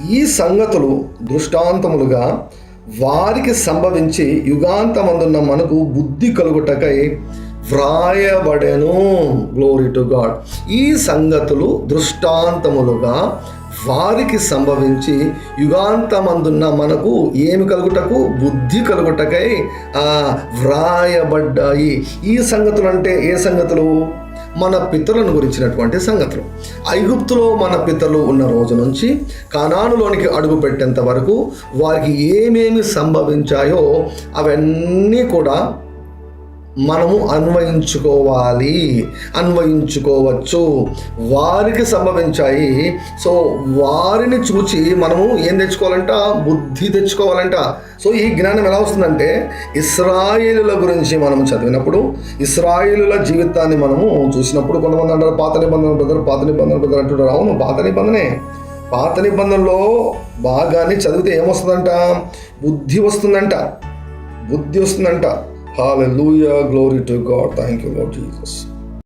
ఈ సంగతులు దృష్టాంతములుగా వారికి సంభవించి యుగాంతమందున్న మనకు బుద్ధి కలుగుటకై వ్రాయబడెను. Glory to God. ఈ సంగతులు దృష్టాంతములుగా వారికి సంభవించి యుగాంతమందున్న మనకు ఏమి కలుగుటకు, బుద్ధి కలుగుటకై వ్రాయబడ్డాయి. ఈ సంగతులు అంటే ఏ సంగతులు? మన పితరులను గురించినటువంటి సంగతులు. ఐగుప్తులో మన పితరులు ఉన్న రోజు నుంచి కానానులోనికి అడుగు పెట్టేంత వరకు వారికి ఏమేమి సంభవించాయో అవన్నీ కూడా మనము అన్వయించుకోవచ్చు. వారికి సంభవించాయి. సో వారిని చూచి మనము ఏం తెచ్చుకోవాలంట? బుద్ధి తెచ్చుకోవాలంట. సో ఈ జ్ఞానం ఎలా వస్తుందంటే, ఇశ్రాయేలుల గురించి మనం చదివినప్పుడు, ఇశ్రాయేలుల జీవితాన్ని మనము చూసినప్పుడు, కొంతమంది అంటారు పాత నిబంధన బ్రదర్ అంటున్నారు. అవును, పాత నిబంధనలో భాగాన్ని చదివితే ఏమొస్తుందంట? బుద్ధి వస్తుందంట. Hallelujah, glory to God. Thank you, Lord Jesus.